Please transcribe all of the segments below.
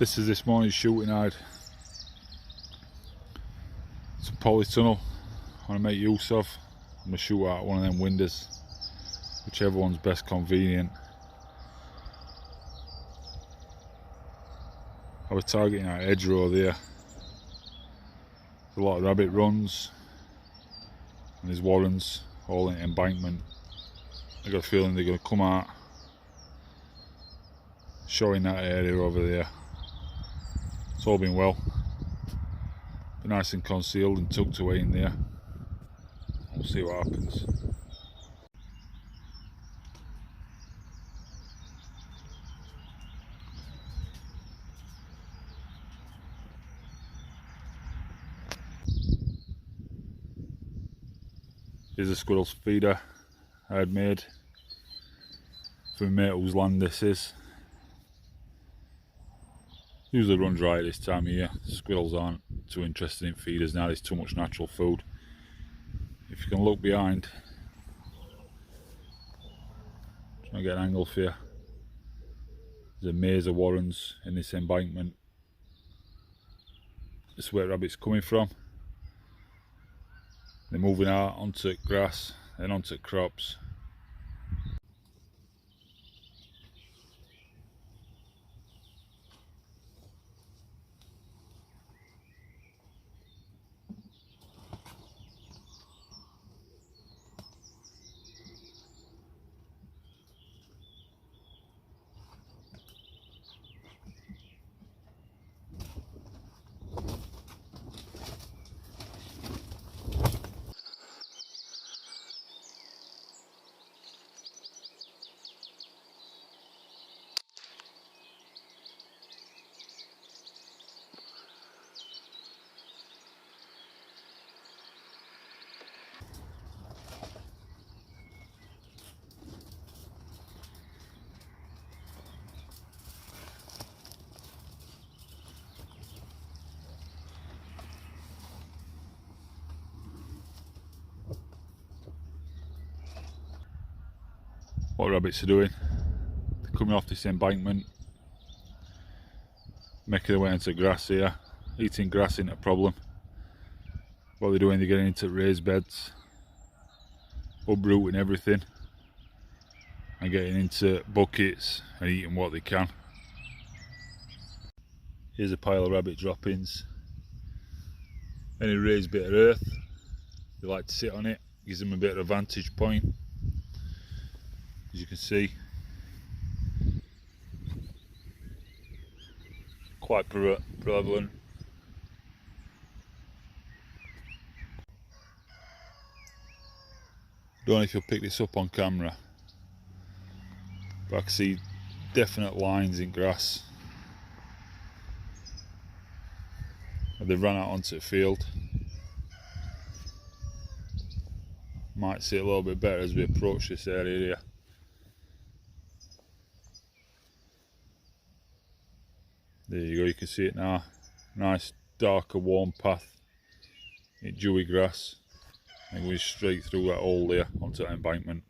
This is this morning's shooting hide. It's a polytunnel I want to make use of. I'm going to shoot out one of them windows, whichever one's best convenient. I was targeting that hedgerow there. There's a lot of rabbit runs and there's warrens all in embankment. I got a feeling they're going to come out showing that area over there. It's all been well. Be nice and concealed and tucked away in there. We'll see what happens. Here's a squirrel's feeder I had made for my mate whose land this is. Usually runs dry at this time of year. Squirrels aren't too interested in feeders now, there's too much natural food. If you can look behind, try and get an angle for you. There's a maze of warrens in this embankment. This is where rabbits coming from. They're moving out onto grass, then onto crops. What rabbits are doing, they're coming off this embankment, making their way into grass here. Eating grass isn't a problem. What they're doing, they're getting into raised beds, uprooting everything and getting into buckets and eating what they can. Here's a pile of rabbit droppings. Any raised bit of earth, they like to sit on it, gives them a bit of a vantage point. As you can see, quite prevalent. Don't know if you'll pick this up on camera, but I can see definite lines in grass. They've run out onto the field. Might see it a little bit better as we approach this area here. There you go, you can see it now. Nice darker warm path in dewy grass and going straight through that hole there onto that embankment.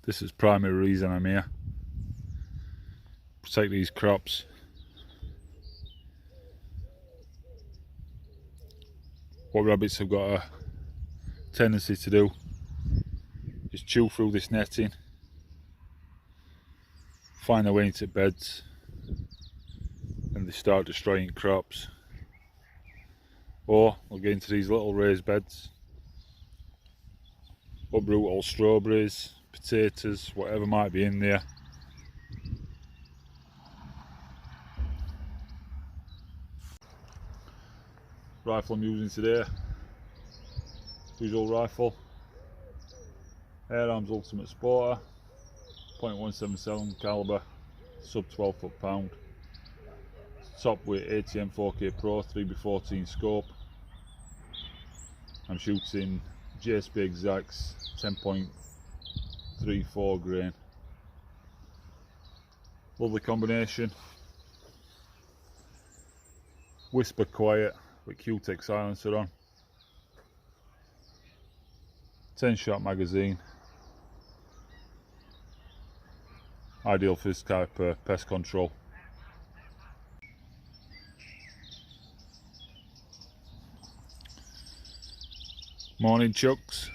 This is primary reason I'm here. protect these crops. What rabbits have got a tendency to do is chew through this netting, find their way into beds, and they start destroying crops. Or they'll get into these little raised beds, uproot all strawberries, potatoes, whatever might be in there. Rifle I'm using today, usual rifle, Air Arms Ultimate Sporter, .177 caliber, sub 12 foot-pound, top weight ATM 4K Pro 3x14 scope. I'm shooting JSP Exacts 10.34 grain. Lovely combination. Whisper quiet with Q-Tech silencer on. 10 shot magazine. Ideal for this type of pest control. Morning Chucks,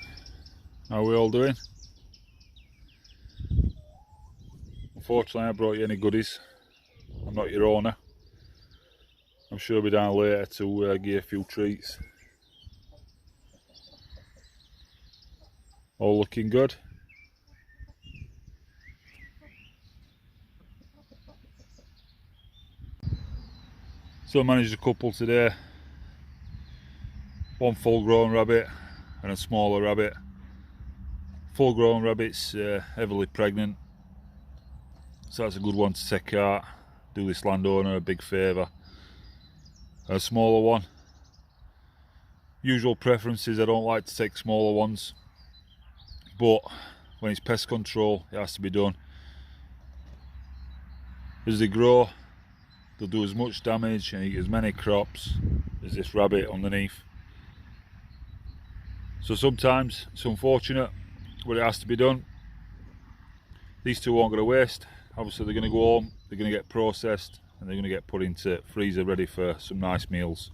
how are we all doing? Unfortunately I brought you any goodies, I'm not your owner. I'm sure I'll be down later to give you a few treats. All looking good. So I managed a couple today. One full grown rabbit and a smaller rabbit. Full grown rabbit's heavily pregnant, so that's a good one to take out, do this landowner a big favour. A smaller one, usual preferences, I don't like to take smaller ones, but when it's pest control it has to be done. As they grow they'll do as much damage and eat as many crops as this rabbit underneath. So sometimes it's unfortunate, but it has to be done. These two aren't going to waste. Obviously they're going to go home, they're going to get processed, and they're going to get put into freezer ready for some nice meals.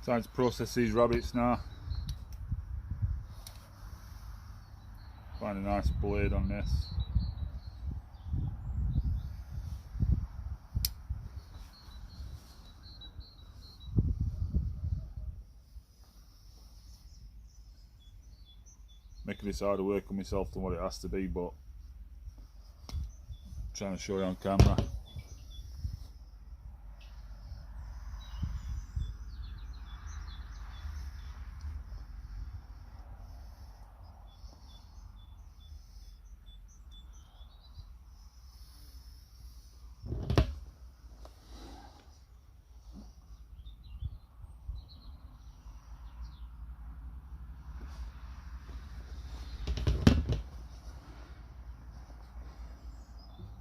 Time to process these rabbits now. Find a nice blade on this. Making this harder work on myself than what it has to be, but I'm trying to show you on camera.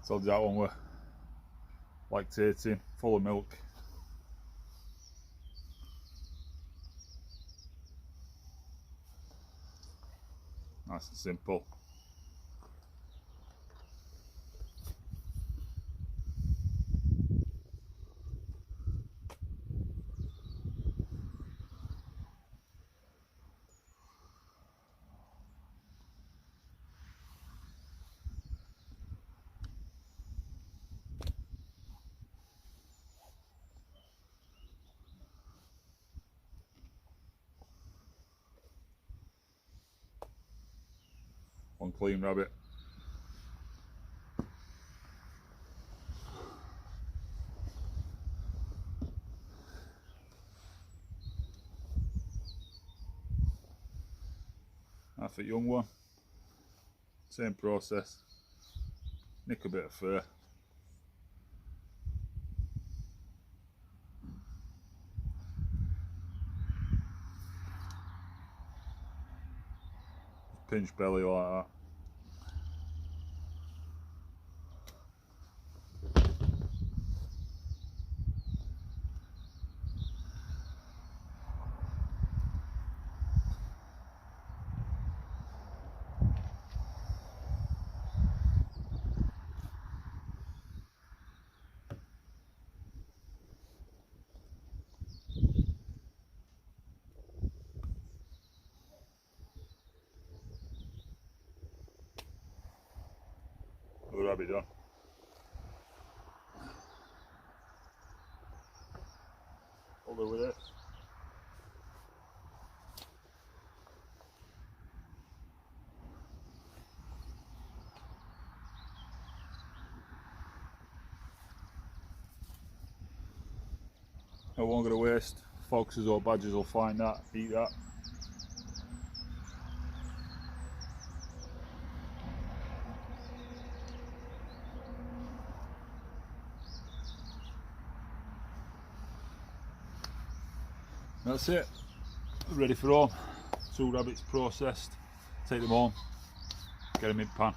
So that one were lactating, full of milk. Nice and simple. One clean rabbit. Half a young one. Same process. Nick a bit of fur. Pinch belly like that. rabbit done. I'll do with it. I won't go to waste. Foxes or badgers will find that, eat that. That's it. Ready for home. 2 rabbits processed. Take them home. Get them in pan.